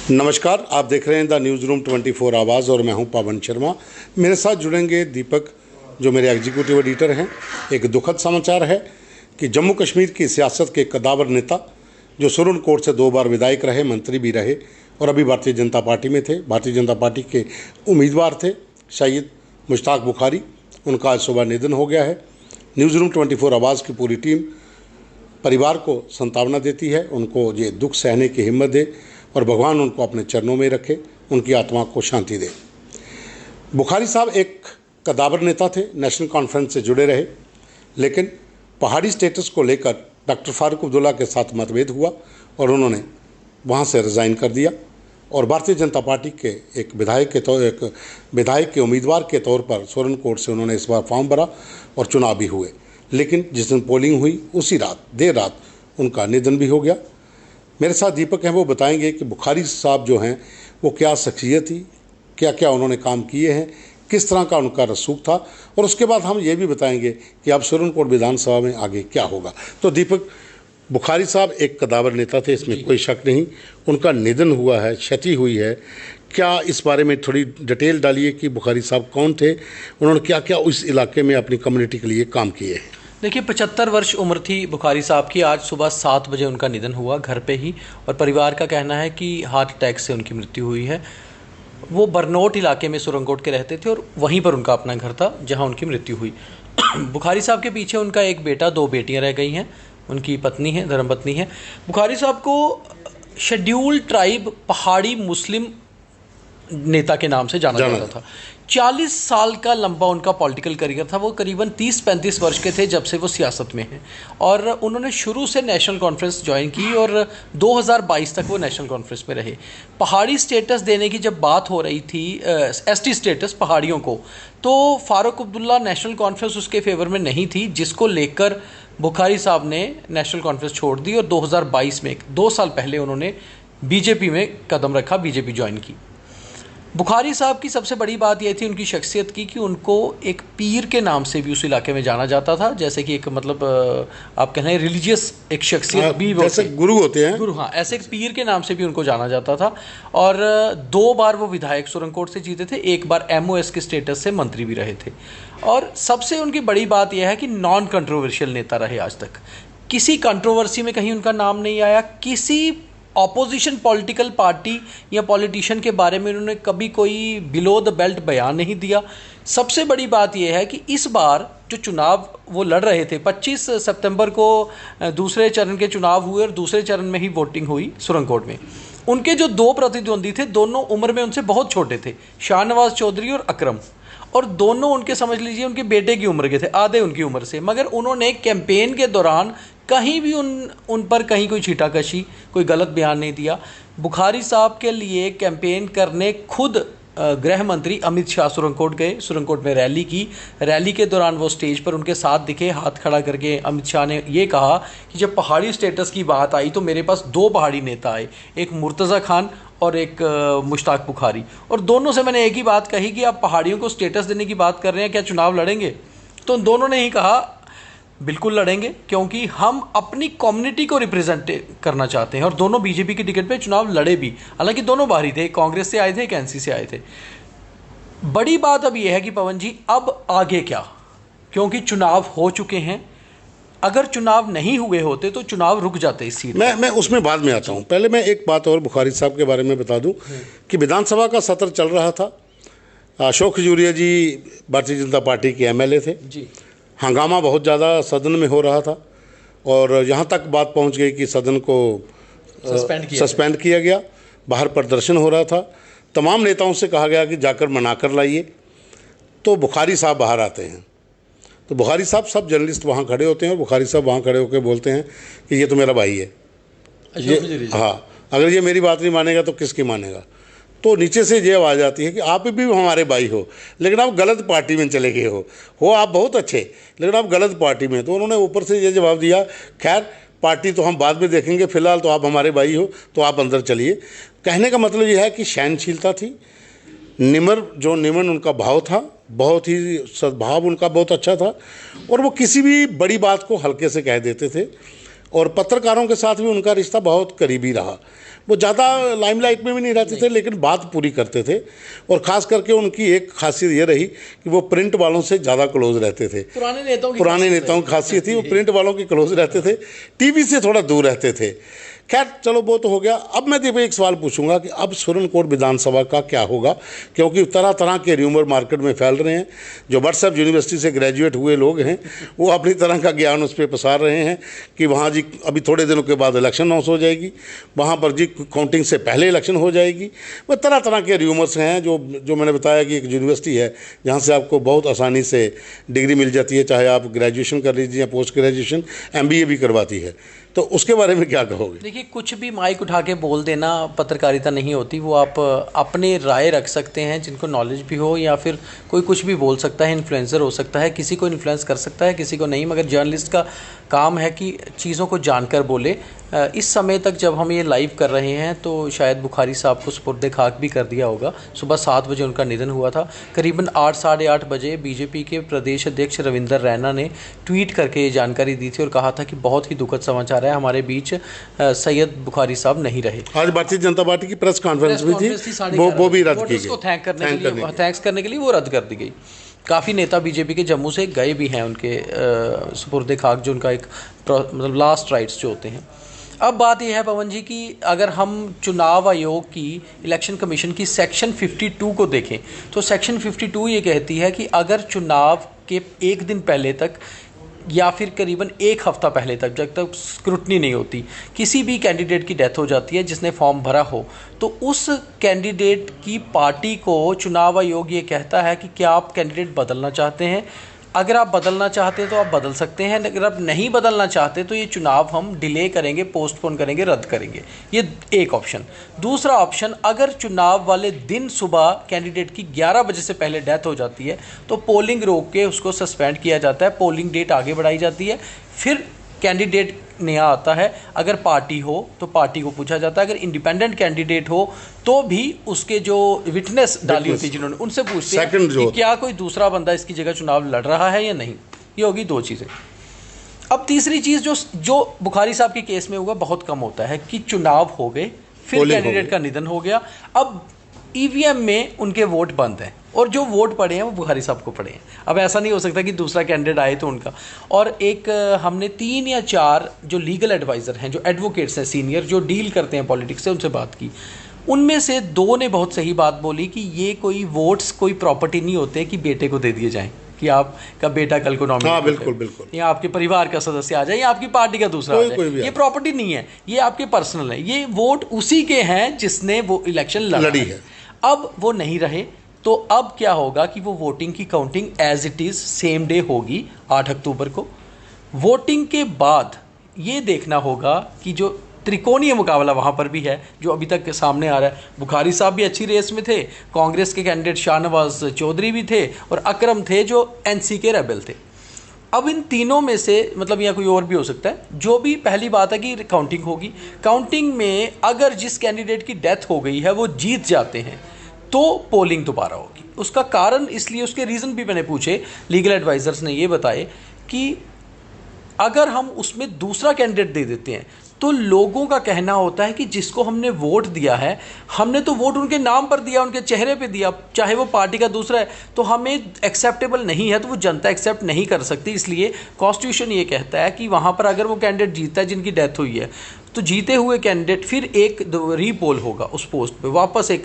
नमस्कार, आप देख रहे हैं द न्यूज़ रूम 24 आवाज़ और मैं हूं पवन शर्मा। मेरे साथ जुड़ेंगे दीपक, जो मेरे एग्जीक्यूटिव एडिटर हैं। एक दुखद समाचार है कि जम्मू कश्मीर की सियासत के कदावर नेता, जो सुरन कोट से 2 बार विधायक रहे, मंत्री भी रहे और अभी भारतीय जनता पार्टी में थे, भारतीय जनता पार्टी के उम्मीदवार थे, सैयद मुश्ताक बुखारी, उनका आज सुबह निधन हो गया है। न्यूज़ रूम 24 आवाज़ की पूरी टीम परिवार को सांत्वना देती है, उनको ये दुख सहने की हिम्मत दे और भगवान उनको अपने चरणों में रखे, उनकी आत्मा को शांति दे। बुखारी साहब एक कदावर नेता थे, नेशनल कॉन्फ्रेंस से जुड़े रहे, लेकिन पहाड़ी स्टेटस को लेकर डॉक्टर फारूक अब्दुल्ला के साथ मतभेद हुआ और उन्होंने वहाँ से रिज़ाइन कर दिया और भारतीय जनता पार्टी के एक विधायक के उम्मीदवार के तौर पर सोरन कोट से उन्होंने इस बार फॉर्म भरा और चुनाव भी हुए। लेकिन जिस दिन पोलिंग हुई उसी रात, देर रात, उनका निधन भी हो गया। मेरे साथ दीपक हैं, वो बताएंगे कि बुखारी साहब जो हैं वो क्या शख्सियत थी, क्या क्या उन्होंने काम किए हैं, किस तरह का उनका रसूख था, और उसके बाद हम ये भी बताएंगे कि अब सुरनकोट विधानसभा में आगे क्या होगा। तो दीपक, बुखारी साहब एक कदावर नेता थे, इसमें कोई शक नहीं। उनका निधन हुआ है, क्षति हुई है, क्या इस बारे में थोड़ी डिटेल डालिए कि बुखारी साहब कौन थे, उन्होंने क्या क्या उस इलाके में अपनी कम्युनिटी के लिए काम किए हैं। देखिए, 75 वर्ष उम्र थी बुखारी साहब की। आज सुबह 7 बजे उनका निधन हुआ घर पे ही, और परिवार का कहना है कि हार्ट अटैक से उनकी मृत्यु हुई है। वो बरनोट इलाके में सुरंगकोट के रहते थे और वहीं पर उनका अपना घर था जहां उनकी मृत्यु हुई। बुखारी साहब के पीछे उनका एक बेटा, 2 बेटियां रह गई हैं, उनकी पत्नी है, धर्मपत्नी है। बुखारी साहब को शेड्यूल्ड ट्राइब पहाड़ी मुस्लिम नेता के नाम से जाना जाता था। 40 साल का लंबा उनका पॉलिटिकल करियर था। वो करीबन 30-35 वर्ष के थे जब से वो सियासत में हैं, और उन्होंने शुरू से नेशनल कॉन्फ्रेंस ज्वाइन की और 2022 तक वो नेशनल कॉन्फ्रेंस में रहे। पहाड़ी स्टेटस देने की जब बात हो रही थी, एसटी स्टेटस पहाड़ियों को, तो फारूक अब्दुल्ला नेशनल कॉन्फ्रेंस उसके फेवर में नहीं थी, जिसको लेकर बुखारी साहब ने नेशनल कॉन्फ्रेंस छोड़ दी और 2022 में 2 साल पहले उन्होंने बीजेपी में कदम रखा, बीजेपी ज्वाइन की। बुखारी साहब की सबसे बड़ी बात यह थी उनकी शख्सियत की कि उनको एक पीर के नाम से भी उस इलाके में जाना जाता था, जैसे कि एक मतलब आप कह रहे हैं रिलीजियस एक शख्सियत भी, जैसे गुरु होते हैं, गुरु, हाँ, ऐसे एक पीर के नाम से भी उनको जाना जाता था। और 2 बार वो विधायक सुरंगकोट से जीते थे, 1 बार MOS के स्टेटस से मंत्री भी रहे थे। और सबसे उनकी बड़ी बात यह है कि नॉन कंट्रोवर्शियल नेता रहे। आज तक किसी कंट्रोवर्सी में कहीं उनका नाम नहीं आया, किसी ऑपोजिशन पॉलिटिकल पार्टी या पॉलिटिशियन के बारे में उन्होंने कभी कोई बिलो द बेल्ट बयान नहीं दिया। सबसे बड़ी बात यह है कि इस बार जो चुनाव वो लड़ रहे थे, 25 सितंबर को दूसरे चरण के चुनाव हुए और दूसरे चरण में ही वोटिंग हुई सुरंगकोट में। उनके जो 2 प्रतिद्वंदी थे, दोनों उम्र में उनसे बहुत छोटे थे, शाहनवाज चौधरी और अकरम, और दोनों उनके, समझ लीजिए, उनके बेटे की उम्र के थे, आधे उनकी उम्र से। मगर उन्होंने कैंपेन के दौरान कहीं भी उन पर कहीं कोई छीटाकशी, कोई गलत बयान नहीं दिया। बुखारी साहब के लिए कैंपेन करने खुद गृह मंत्री अमित शाह सुरंगकोट गए, सुरंगकोट में रैली की। रैली के दौरान वो स्टेज पर उनके साथ दिखे, हाथ खड़ा करके अमित शाह ने ये कहा कि जब पहाड़ी स्टेटस की बात आई तो मेरे पास 2 पहाड़ी नेता आए, एक मुर्तज़ा खान और एक मुश्ताक बुखारी, और दोनों से मैंने एक ही बात कही कि आप पहाड़ियों को स्टेटस देने की बात कर रहे हैं, क्या चुनाव लड़ेंगे? तो दोनों ने ही कहा बिल्कुल लड़ेंगे, क्योंकि हम अपनी कम्युनिटी को रिप्रेजेंट करना चाहते हैं। और दोनों बीजेपी की टिकट पे चुनाव लड़े भी, हालांकि दोनों बाहरी थे, कांग्रेस से आए थे, एक NC से आए थे। बड़ी बात अब यह है कि पवन जी, अब आगे क्या, क्योंकि चुनाव हो चुके हैं। अगर चुनाव नहीं हुए होते तो चुनाव रुक जाते इस सीट। मैं उसमें बाद में आता हूँ। पहले मैं एक बात और बुखारी साहब के बारे में बता दूं कि विधानसभा का सत्र चल रहा था। अशोक खजूरिया जी भारतीय जनता पार्टी के MLA थे जी। हंगामा बहुत ज़्यादा सदन में हो रहा था और यहाँ तक बात पहुँच गई कि सदन को सस्पेंड किया गया। बाहर प्रदर्शन हो रहा था, तमाम नेताओं से कहा गया कि जाकर मना कर लाइए। तो बुखारी साहब बाहर आते हैं, तो बुखारी साहब, सब जर्नलिस्ट वहाँ खड़े होते हैं और बुखारी साहब वहाँ खड़े होकर बोलते हैं कि ये तो मेरा भाई है, ये, हाँ, अगर ये मेरी बात नहीं मानेगा तो किसकी मानेगा। तो नीचे से ये आवाज़ आती है कि आप भी हमारे भाई हो, लेकिन आप गलत पार्टी में चले गए हो आप बहुत अच्छे, लेकिन आप गलत पार्टी में। तो उन्होंने ऊपर से ये जवाब दिया, खैर पार्टी तो हम बाद में देखेंगे, फिलहाल तो आप हमारे भाई हो, तो आप अंदर चलिए। कहने का मतलब ये है कि सहनशीलता थी, निमन उनका भाव था, बहुत ही सद्भाव उनका बहुत अच्छा था, और वो किसी भी बड़ी बात को हल्के से कह देते थे। और पत्रकारों के साथ भी उनका रिश्ता बहुत करीबी रहा। वो ज़्यादा लाइमलाइट में भी नहीं रहते थे, लेकिन बात पूरी करते थे। और ख़ास करके उनकी एक खासियत ये रही कि वो प्रिंट वालों से ज़्यादा क्लोज रहते थे। पुराने नेताओं की खासियत थी, वो प्रिंट वालों की क्लोज रहते थे, टीवी से थोड़ा दूर रहते थे। खैर चलो वो तो हो गया। अब मैं देखो एक सवाल पूछूंगा कि अब सुरनकोट विधानसभा का क्या होगा, क्योंकि तरह तरह के र्यूमर मार्केट में फैल रहे हैं। जो व्हाट्सएप यूनिवर्सिटी से ग्रेजुएट हुए लोग हैं वो अपनी तरह का ज्ञान उस पर पसार रहे हैं कि वहाँ जी अभी थोड़े दिनों के बाद इलेक्शन अनाउंस हो जाएगी, वहाँ पर जी काउंटिंग से पहले इलेक्शन हो जाएगी। वह तरह तरह के र्यूमर्स हैं। जो मैंने बताया कि एक यूनिवर्सिटी है जहाँ से आपको बहुत आसानी से डिग्री मिल जाती है, चाहे आप ग्रेजुएशन कर लीजिए या पोस्ट ग्रेजुएशन, MBA भी करवाती है। तो उसके बारे में क्या कहोगे? देखिए, कुछ भी माइक उठा के बोल देना पत्रकारिता नहीं होती। वो आप अपने राय रख सकते हैं, जिनको नॉलेज भी हो, या फिर कोई कुछ भी बोल सकता है, इन्फ्लुएंसर हो सकता है, किसी को इन्फ्लुएंस कर सकता है, किसी को नहीं। मगर जर्नलिस्ट का काम है कि चीज़ों को जानकर बोले। इस समय तक जब हम ये लाइव कर रहे हैं तो शायद बुखारी साहब को सुपुर्द खाक भी कर दिया होगा। सुबह 7 बजे उनका निधन हुआ था। करीबन 8 साढ़े 8 बजे बीजेपी के प्रदेश अध्यक्ष रविंदर रैना ने ट्वीट करके ये जानकारी दी थी और कहा था कि बहुत ही दुखद समाचार है, हमारे बीच सैयद बुखारी साहब नहीं रहे। आज भारतीय जनता पार्टी की प्रेस कॉन्फ्रेंस भी थी, वो भी रद्द की गई। थैंक्स करने के लिए वो रद्द कर दी गई। काफ़ी नेता बीजेपी के जम्मू से गए भी हैं उनके सुपुर्द खाक, जो उनका एक मतलब लास्ट राइट्स जो होते हैं। अब बात यह है पवन जी कि अगर हम चुनाव आयोग की, इलेक्शन कमीशन की सेक्शन 52 को देखें तो सेक्शन 52 ये कहती है कि अगर चुनाव के एक दिन पहले तक या फिर करीबन एक हफ्ता पहले तक, जब तक स्क्रूटनी नहीं होती, किसी भी कैंडिडेट की डेथ हो जाती है जिसने फॉर्म भरा हो, तो उस कैंडिडेट की पार्टी को चुनाव आयोग ये कहता है कि क्या आप कैंडिडेट बदलना चाहते हैं। अगर आप बदलना चाहते हैं तो आप बदल सकते हैं, अगर आप नहीं बदलना चाहते तो ये चुनाव हम डिले करेंगे, पोस्टपोन करेंगे, रद्द करेंगे। ये एक ऑप्शन। दूसरा ऑप्शन, अगर चुनाव वाले दिन सुबह कैंडिडेट की 11 बजे से पहले डेथ हो जाती है तो पोलिंग रोक के उसको सस्पेंड किया जाता है, पोलिंग डेट आगे बढ़ाई जाती है, फिर कैंडिडेट नया आता है। अगर पार्टी हो तो पार्टी को पूछा जाता है, अगर इंडिपेंडेंट कैंडिडेट हो तो भी उसके जो विटनेस डाली होती है जिन्होंने, उनसे पूछते हैं कि क्या कोई दूसरा बंदा इसकी जगह चुनाव लड़ रहा है या नहीं। ये होगी दो चीज़ें। अब तीसरी चीज़ जो बुखारी साहब के केस में होगा बहुत कम होता है कि चुनाव हो गए, फिर कैंडिडेट का निधन हो गया, अब EVM में उनके वोट बंद हैं और जो वोट पड़े हैं वो बुखारी साहब को पड़े हैं। अब ऐसा नहीं हो सकता कि दूसरा कैंडिडेट आए तो उनका। और एक हमने 3 या 4 जो लीगल एडवाइज़र हैं, जो एडवोकेट्स हैं सीनियर, जो डील करते हैं पॉलिटिक्स से, उनसे बात की। उनमें से 2 ने बहुत सही बात बोली कि ये कोई वोट्स कोई प्रॉपर्टी नहीं होते कि बेटे को दे दिए जाएँ, कि आपका बेटा कल को नॉमिनेट, बिल्कुल, या आपके परिवार का सदस्य आ जाए या आपकी पार्टी का दूसरा आ जाए। ये प्रॉपर्टी नहीं है, ये आपके पर्सनल है। ये वोट उसी के हैं जिसने वो इलेक्शन लड़ी है। अब वो नहीं रहे तो अब क्या होगा कि वो वोटिंग की counting as it is same day होगी 8 अक्टूबर को। वोटिंग के बाद ये देखना होगा कि जो त्रिकोणीय मुकाबला वहाँ पर भी है जो अभी तक सामने आ रहा है। बुखारी साहब भी अच्छी रेस में थे, कांग्रेस के कैंडिडेट शाहनवाज चौधरी भी थे और अकरम थे जो NC के रेबल थे। अब इन तीनों में से मतलब या कोई और भी हो सकता है। जो भी पहली बात है कि काउंटिंग होगी, काउंटिंग में अगर जिस कैंडिडेट की डेथ हो गई है वो जीत जाते हैं तो पोलिंग दोबारा होगी। उसका कारण इसलिए, उसके रीज़न भी मैंने पूछे, लीगल एडवाइज़र्स ने ये बताए कि अगर हम उसमें दूसरा कैंडिडेट दे देते हैं तो लोगों का कहना होता है कि जिसको हमने वोट दिया है, हमने तो वोट उनके नाम पर दिया, उनके चेहरे पे दिया, चाहे वो पार्टी का दूसरा है, तो हमें एक्सेप्टेबल नहीं है, तो वो जनता एक्सेप्ट नहीं कर सकती। इसलिए कॉन्स्टिट्यूशन ये कहता है कि वहाँ पर अगर वो कैंडिडेट जीतता है जिनकी डेथ हुई है, तो जीते हुए कैंडिडेट फिर एक रीपोल होगा, उस पोस्ट पे वापस एक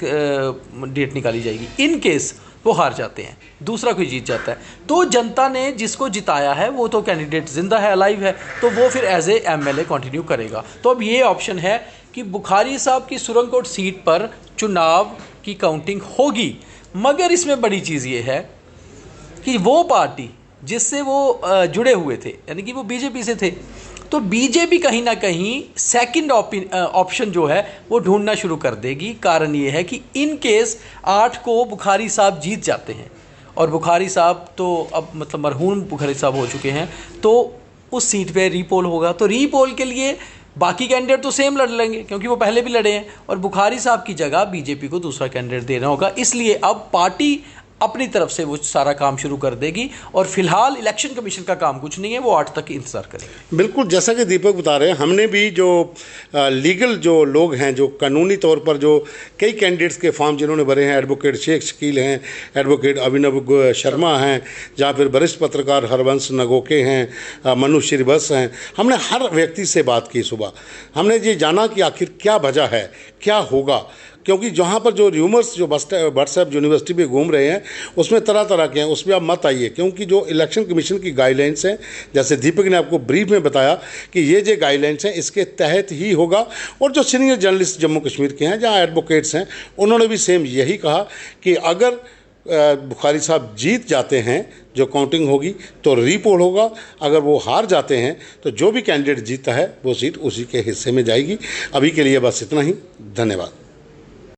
डेट निकाली जाएगी। इन केस वो हार जाते हैं, दूसरा कोई जीत जाता है, तो जनता ने जिसको जिताया है वो तो कैंडिडेट जिंदा है, अलाइव है, तो वो फिर एज ए MLA कंटिन्यू करेगा। तो अब ये ऑप्शन है कि बुखारी साहब की सुरनकोट सीट पर चुनाव की काउंटिंग होगी। मगर इसमें बड़ी चीज़ ये है कि वो पार्टी जिससे वो जुड़े हुए थे, यानी कि वो बीजेपी से थे, तो बीजेपी कहीं ना कहीं सेकंड ऑप्शन जो है वो ढूंढना शुरू कर देगी। कारण ये है कि इन केस 8 को बुखारी साहब जीत जाते हैं और बुखारी साहब तो अब मतलब मरहूम बुखारी साहब हो चुके हैं, तो उस सीट पे रीपोल होगा। तो रीपोल के लिए बाकी कैंडिडेट तो सेम लड़ लेंगे क्योंकि वो पहले भी लड़े हैं, और बुखारी साहब की जगह बीजेपी को दूसरा कैंडिडेट देना होगा। इसलिए अब पार्टी अपनी तरफ से वो सारा काम शुरू कर देगी। और फिलहाल इलेक्शन कमीशन का काम कुछ नहीं है, वो 8 तक इंतजार करेंगे। बिल्कुल, जैसा कि दीपक बता रहे हैं, हमने भी जो लीगल जो लोग हैं, जो कानूनी तौर पर जो कई कैंडिडेट्स के फॉर्म जिन्होंने भरे हैं, एडवोकेट शेख शकील हैं, एडवोकेट अभिनव शर्मा हैं, जहाँ फिर वरिष्ठ पत्रकार हरवंश नगोके हैं, मनु श्रीवत्स हैं, हमने हर व्यक्ति से बात की सुबह। हमने ये जाना कि आखिर क्या वजह है, क्या होगा, क्योंकि जहाँ पर जो र्यूमर्स जो व्हाट्सएप यूनिवर्सिटी पे घूम रहे हैं उसमें तरह तरह के हैं, उसमें आप मत आइए, क्योंकि जो इलेक्शन कमीशन की गाइडलाइंस हैं, जैसे दीपक ने आपको ब्रीफ में बताया कि ये जो गाइडलाइंस हैं इसके तहत ही होगा। और जो सीनियर जर्नलिस्ट जम्मू कश्मीर के हैं, जहाँ एडवोकेट्स हैं, उन्होंने भी सेम यही कहा कि अगर बुखारी साहब जीत जाते हैं, जो काउंटिंग होगी तो रीपोल होगा, अगर वो हार जाते हैं तो जो भी कैंडिडेट जीता है वो सीट उसी के हिस्से में जाएगी। अभी के लिए बस इतना ही, धन्यवाद।